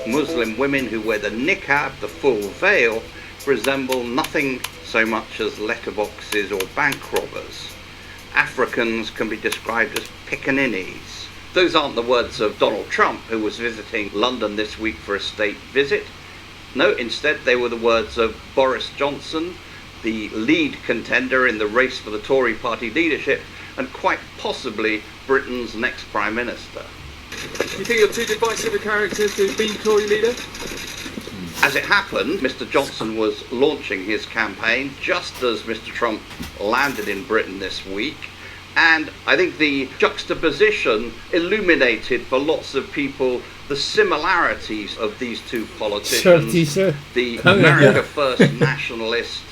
Muslim women who wear the niqab, the full veil, resemble nothing so much as letterboxes or bank robbers. Africans can be described as pickaninnies. Those aren't the words of Donald Trump, who was visiting London this week for a state visit. No, instead they were the words of Boris Johnson, the lead contender in the race for the Tory party leadership, and quite possibly Britain's next Prime Minister. You think you're too divisive a character to be Tory leader? As it happened, Mr. Johnson was launching his campaign just as Mr. Trump landed in Britain this week. And I think the juxtaposition illuminated for lots of people the similarities of these two politicians. The America First nationalist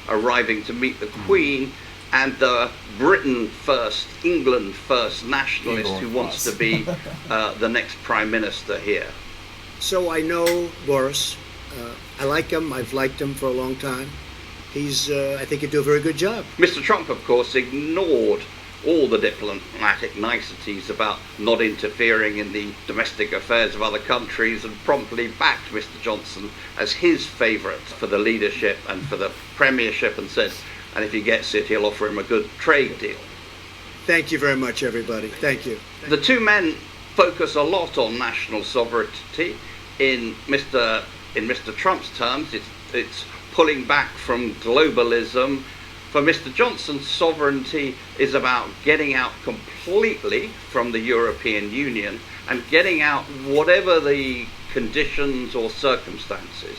arriving to meet the Queen, and the Britain First, England First nationalist who wants to be the next Prime Minister here. So I know Boris. I like him. I've liked him for a long time. I think he'd do a very good job. Mr. Trump, of course, ignored all the diplomatic niceties about not interfering in the domestic affairs of other countries and promptly backed Mr. Johnson as his favourite for the leadership and for the premiership, and said, and if he gets it, he'll offer him a good trade deal. Thank you very much, everybody. Thank you. The two men focus a lot on national sovereignty. In Mr. Trump's terms, it's pulling back from globalism. For Mr. Johnson, sovereignty is about getting out completely from the European Union and getting out whatever the conditions or circumstances.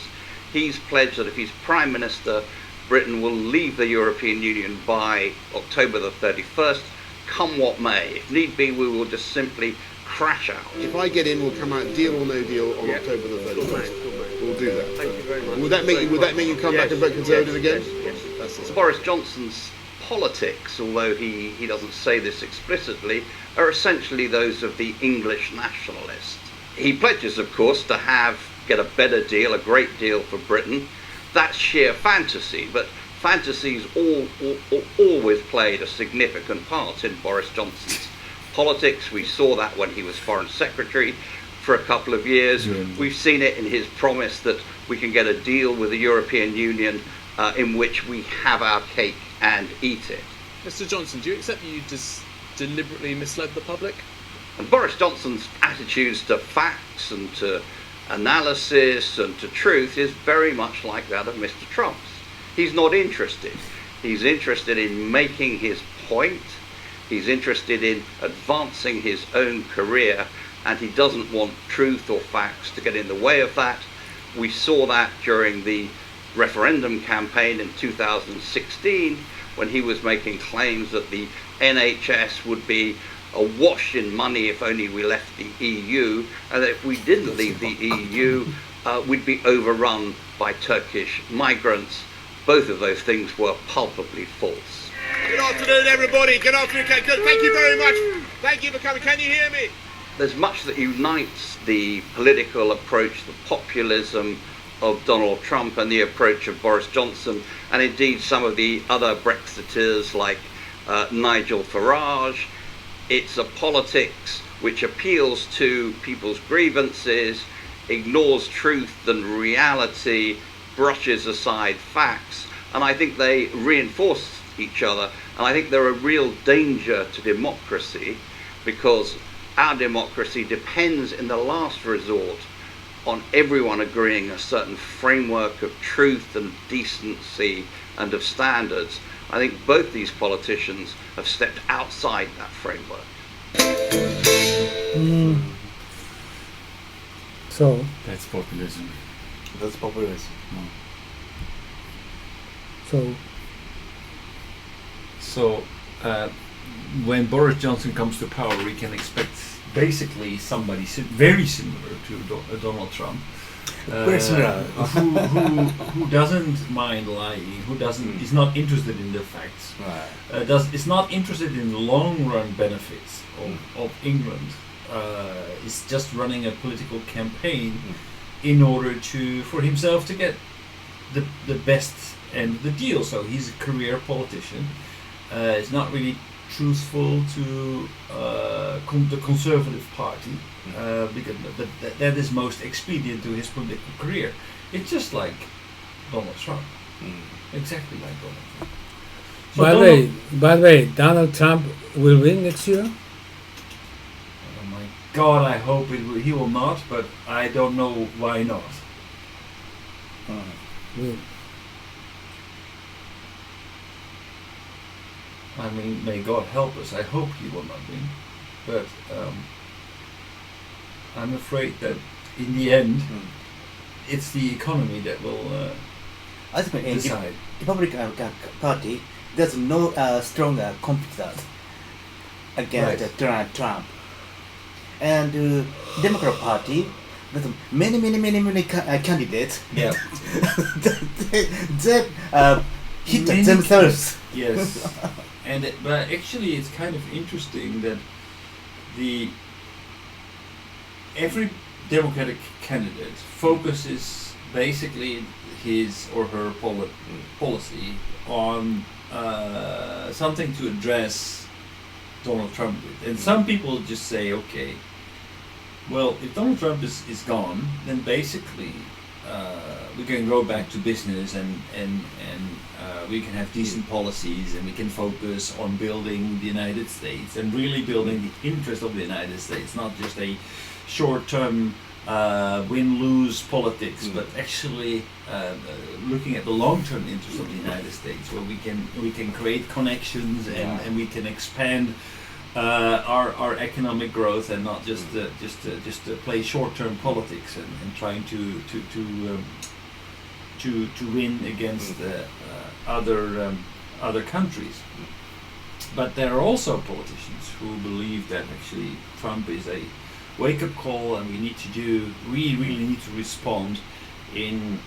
He's pledged that if he's Prime Minister, Britain will leave the European Union by October the 31st, come what may. If need be, we will just simply crash out. If I get in, we'll come out deal or no deal on October the 31st. We'll do that. Thank you very much. Would that mean you come back and vote Conservative again? Yes. That's it. So Boris Johnson's politics, although he doesn't say this explicitly, are essentially those of the English nationalist. He pledges, of course, to get a better deal, a great deal for Britain. That's sheer fantasy, but fantasies always played a significant part in Boris Johnson's politics. We saw that when he was Foreign Secretary for a couple of years. We've seen it in his promise that we can get a deal with the European Union in which we have our cake and eat it. Mr. Johnson, do you accept that you deliberately misled the public? And Boris Johnson's attitudes to facts and to analysis and to truth is very much like that of Mr. Trump's. He's not interested. He's interested in making his point. He's interested in advancing his own career, and he doesn't want truth or facts to get in the way of that. We saw that during the referendum campaign in 2016, when he was making claims that the NHS would be awash in money if only we left the EU, and that if we didn't leave the EU, we'd be overrun by Turkish migrants. Both of those things were palpably false. Good afternoon, everybody. Good afternoon. Good. Thank you very much. Thank you for coming. Can you hear me? There's much that unites the political approach, the populism of Donald Trump and the approach of Boris Johnson, and indeed some of the other Brexiteers like Nigel Farage. It's a politics which appeals to people's grievances, ignores truth and reality, brushes aside facts, and I think they reinforce each other. And I think they're a real danger to democracy, because our democracy depends in the last resort on everyone agreeing a certain framework of truth and decency and of standards. I think both these politicians have stepped outside that framework. So that's populism. That's populism. So when Boris Johnson comes to power, we can expect basically somebody very similar to Donald Trump, who doesn't mind lying, is not interested in the facts, is not interested in the long run benefits of England, is just running a political campaign in order for himself to get the best end of the deal. So he's a career politician. He's not really truthful to the Conservative Party, because that is most expedient to his political career. It's just like Donald Trump, exactly like Donald Trump. So By the way, Donald Trump will win next year. Oh my God! I hope he will not, but I don't know why not. I mean, may God help us. I hope he will not win, but I'm afraid that in the end, it's the economy that will I think in decide. Republican Party, there's no stronger competitors against Trump. And Democrat Party, there's many candidates. Yeah. they hit themselves. Yes. But actually, it's kind of interesting that every Democratic candidate focuses basically his or her policy on something to address Donald Trump with. And some people just say, okay, well, if Donald Trump is gone, then basically we can go back to business and we can have decent policies, and we can focus on building the United States and really building the interest of the United States, not just a short-term win-lose politics, but actually looking at the long-term interest of the United States, where we can create connections and we can expand our economic growth, and not just play short-term politics and trying to win against other countries. But there are also politicians who believe that actually Trump is a wake-up call, and we really need to respond in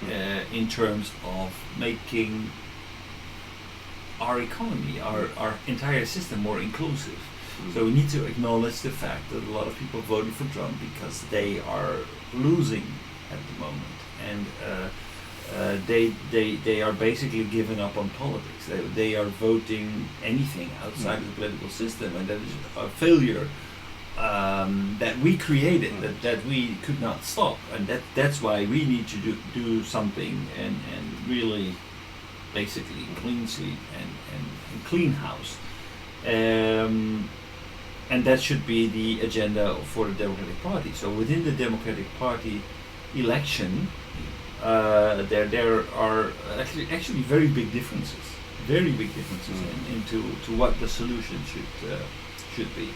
terms of making our economy, our entire system more inclusive. So we need to acknowledge the fact that a lot of people voted for Trump because they are losing at the moment, and they are basically giving up on politics. They are voting anything outside of the political system, and that is a failure that we created, that we could not stop, and that's why we need to do something and really basically clean sweep and clean house. And that should be the agenda for the Democratic Party. So within the Democratic Party election, there are actually very big differences into what the solution should be.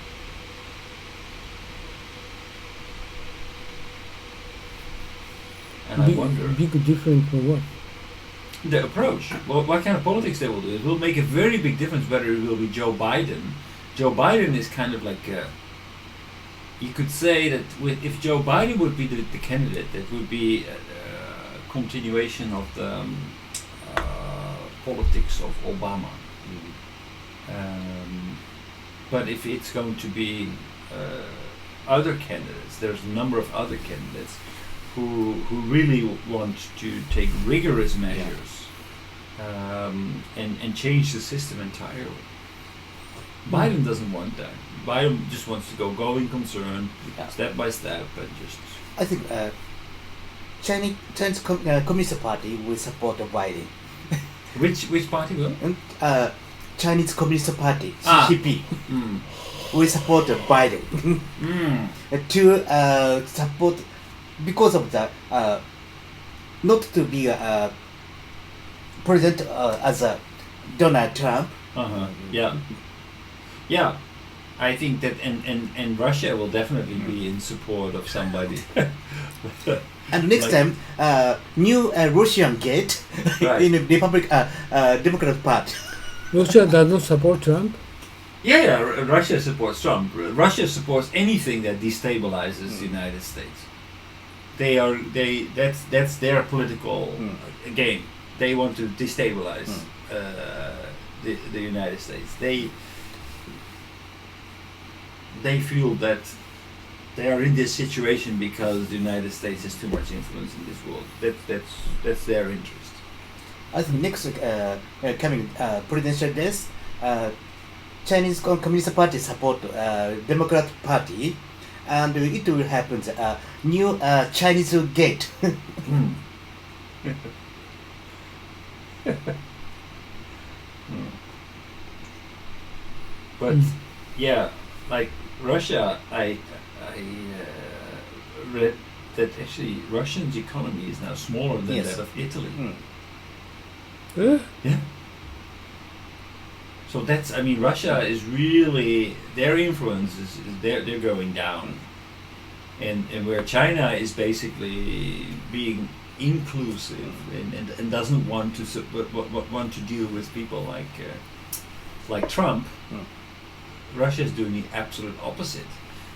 And I wonder, Big difference for what? the approach. Well, what kind of politics they will do? It will make a very big difference whether it will be Joe Biden. Joe Biden is kind of like you could say that if Joe Biden would be the candidate, that would be a continuation of the politics of Obama. But if it's going to be other candidates, there's a number of other candidates who really want to take rigorous measures and change the system entirely. Biden doesn't want that. Biden just wants to go going concern, step by step, and just. I think Chinese Communist Party will support Biden. Which party will? Chinese Communist Party, CCP, will support Biden to support, because of the not to be president as a Donald Trump. Yeah, I think that and Russia will definitely be in support of somebody. And next time, new Russian gate in the Democrat Party. Russia does not support Trump? Yeah, Russia supports Trump. Russia supports anything that destabilizes the United States. That's their political game. They want to destabilize the United States. They feel that they are in this situation because the United States has too much influence in this world. That's their interest. I think next coming presidential days, Chinese Communist Party support Democrat Party, and it will happen new Chinese gate. But yeah, like Russia, I read that actually Russian's economy is now smaller than Yes. that of Italy. Eh? So that's, I mean, Russia is really, their influence is they're going down, and where China is basically being inclusive and doesn't want to want to deal with people like Trump. Russia is doing the absolute opposite.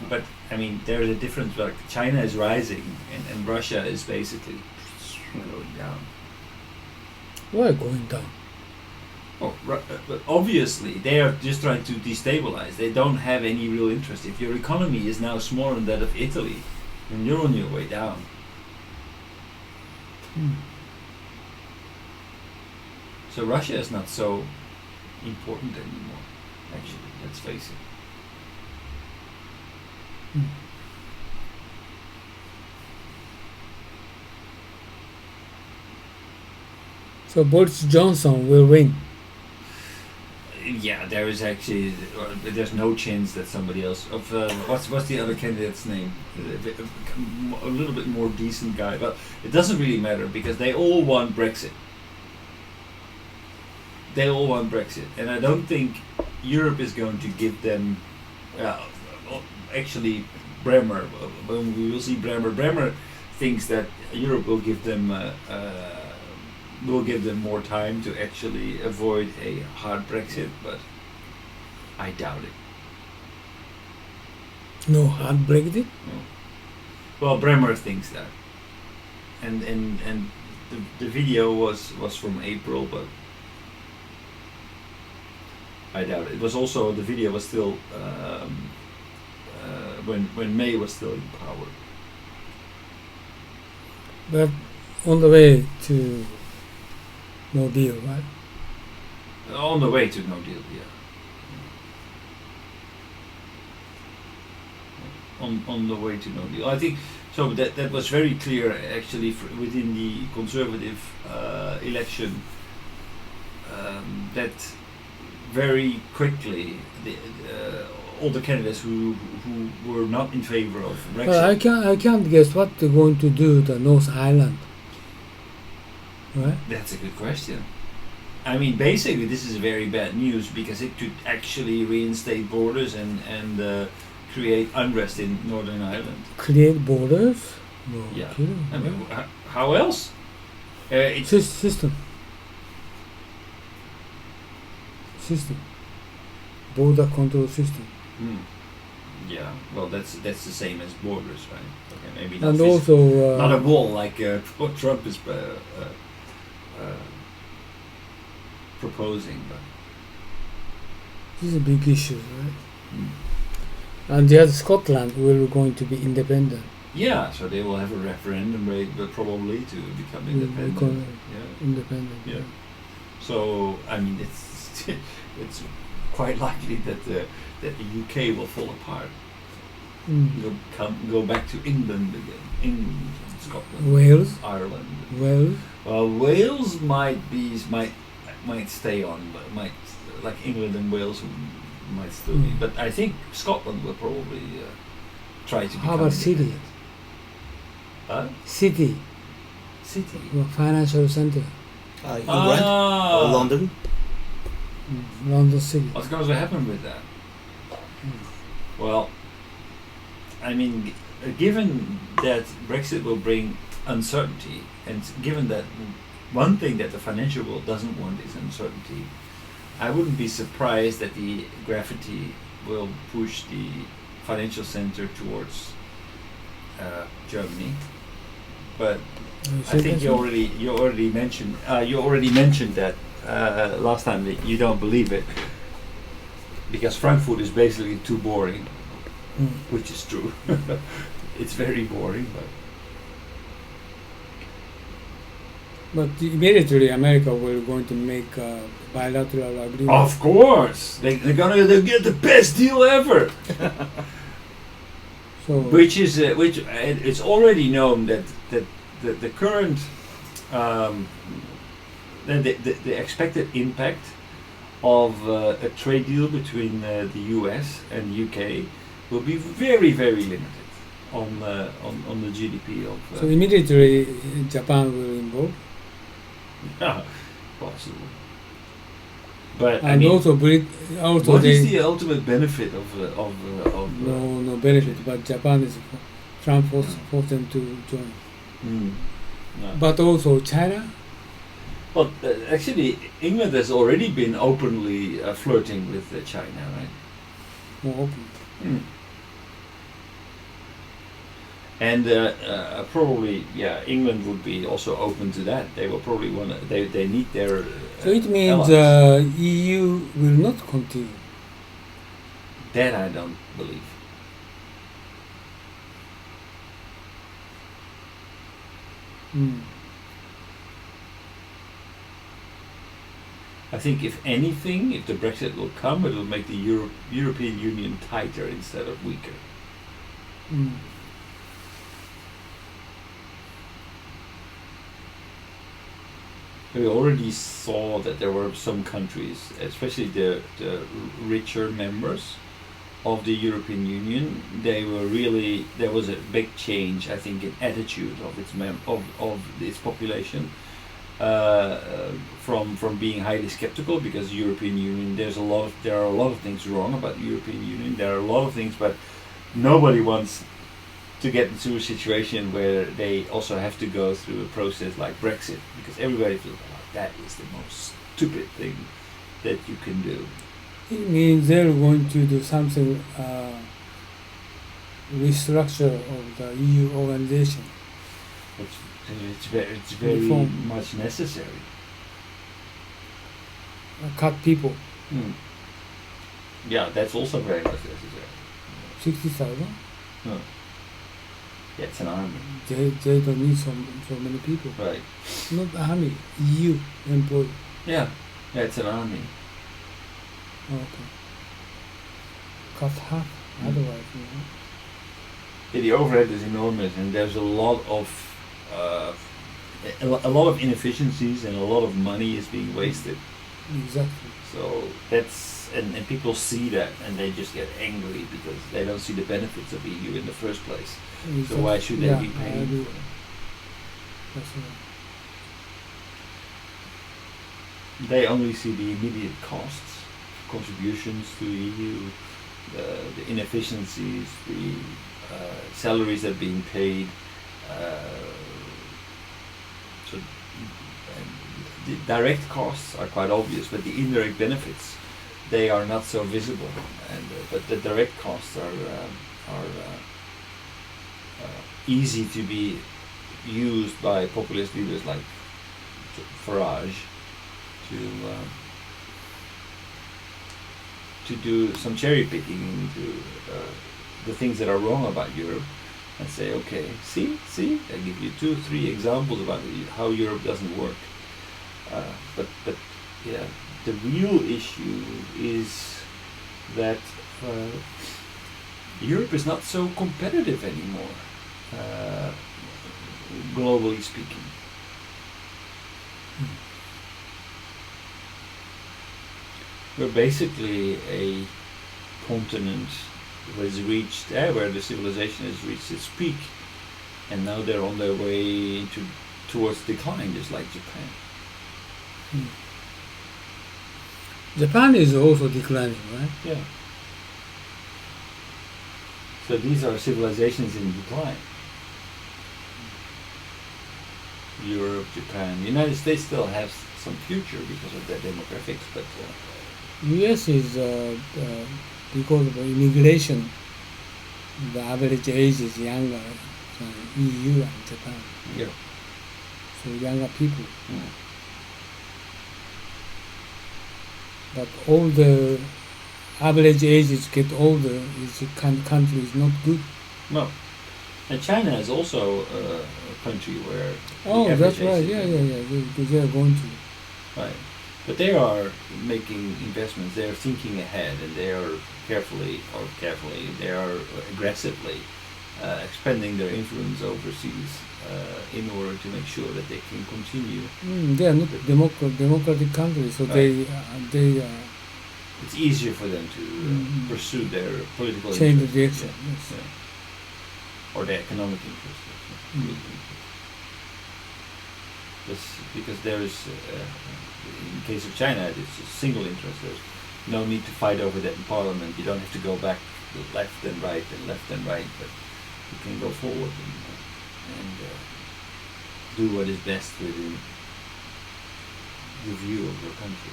But I mean, there's a difference. Like China is rising, and Russia is basically going down. Why going down? Oh, but obviously they are just trying to destabilize. They don't have any real interest. If your economy is now smaller than that of Italy, then you're on your way down. So Russia is not so important anymore. Actually, let's face it. So Boris Johnson will win. Yeah, there is actually there's no chance that somebody else of what's the other candidate's name? A little bit more decent guy, but it doesn't really matter because they all want Brexit. They all want Brexit, and I don't think Europe is going to give them. Actually, Bremer. When we will see Bremer thinks that Europe will give them. Will give them more time to actually avoid a hard Brexit, but I doubt it. No hard Brexit? No. Well, Bremer thinks that, and the video was from April, but I doubt it. It was also the video was still when May was still in power. But on the way to no deal, right? On the way to no deal, yeah. On the way to no deal. I think so. That was very clear actually within the Conservative election. That very quickly all the candidates who were not in favor of Brexit. Well, I can't guess what they're going to do to North Ireland. Right? That's a good question. I mean, basically, this is very bad news because it could actually reinstate borders and create unrest in Northern Ireland. Create borders? No Yeah. kidding. I mean, how else? It's System. Border control system. Yeah. Well, that's the same as borders, right? Okay, maybe not. And also not a wall like what Trump is proposing, but this is a big issue, right? And the other Scotland will going to be independent. yeah. So they will have a referendum rate, but probably to become independent. Yeah. Independent. Yeah. So I mean, it's it's quite likely that the UK will fall apart. Go back to England again. England, Scotland, Wales. Ireland. Wales. Well, Wales might stay on, but might like England and Wales might still be. But I think Scotland will probably try to. How about city? City. City. Financial center. England or London. London City. What's going to happen with that? Well, I mean, given that Brexit will bring uncertainty, and given that one thing that the financial world doesn't want is uncertainty, I wouldn't be surprised that the gravity will push the financial center towards Germany. But I think you already mentioned that last time that you don't believe it because Frankfurt is basically too boring, which is true. It's very boring, but But immediately America will going to make a bilateral agreement. Of course, they'll get the best deal ever. So Which it's already known that the current the expected impact of a trade deal between the US and UK will be very, very limited on the GDP of. so immediately Japan will involve, Possible. But and I mean, also what they is the ultimate benefit of no benefit, but Japan is Trump forced them to join. No. But also China. Well, actually, England has already been openly flirting with China, right? More open. And probably, England would be also open to that. They will probably want to. They need their. So it means allies. EU will not continue. That I don't believe. I think if anything, if the Brexit will come, it will make the European Union tighter instead of weaker. We already saw that there were some countries, especially the richer members of the European Union, there was a big change, I think, in attitude of its population, from being highly skeptical because the European Union, there are a lot of things wrong about the European Union. There are a lot of things, but nobody wants to get into a situation where they also have to go through a process like Brexit, because everybody feels like that is the most stupid thing that you can do. It means they're going to do something, restructure of the EU organization. It's very Reform. much necessary. Cut people. Yeah, that's also very much necessary. 60,000. Yeah, it's an army. They don't need so many people. Right. Not army, EU employee. Yeah, it's an army. Okay. Cut half. Otherwise, Yeah, the overhead is enormous, and there's a lot of inefficiencies, and a lot of money is being wasted. Exactly. So that's and people see that, and they just get angry because they don't see the benefits of EU in the first place. So why should they be paying for it? That's right. They only see the immediate costs, contributions to the EU, the inefficiencies, the salaries that are being paid. So the direct costs are quite obvious, but the indirect benefits, they are not so visible. And but the direct costs are easy to be used by populist leaders like Farage to do some cherry picking into the things that are wrong about Europe, and say, okay, see, I give you 2 or 3 examples about how Europe doesn't work. But yeah, the real issue is that Europe is not so competitive anymore, globally speaking. We're basically a continent has reached where the civilization has reached its peak, and now they're on their way towards decline, just like Japan. Japan is also declining, right? Yeah. So these are civilizations in decline. Europe, Japan, the United States still has some future because of their demographics, but US is because of immigration, the average age is younger than EU and Japan. yeah. So younger people. Mm. But all the average ages get older, country is not good. No. And China is also a country where. Oh, the that's average right. age Yeah, is- yeah, yeah. They are going to. Right. But they are making investments. They are thinking ahead, and they are carefully, they are aggressively expanding their influence overseas in order to make sure that they can continue. They are not democratic countries, so Right. they It's easier for them to pursue their political change the interests. direction. Yes. Yeah. Or their economic interests. Because there is, in case of China, it's a single interest. There's no need to fight over that in parliament. You don't have to go back left and right, but you can go forward and do what is best within the view of your country.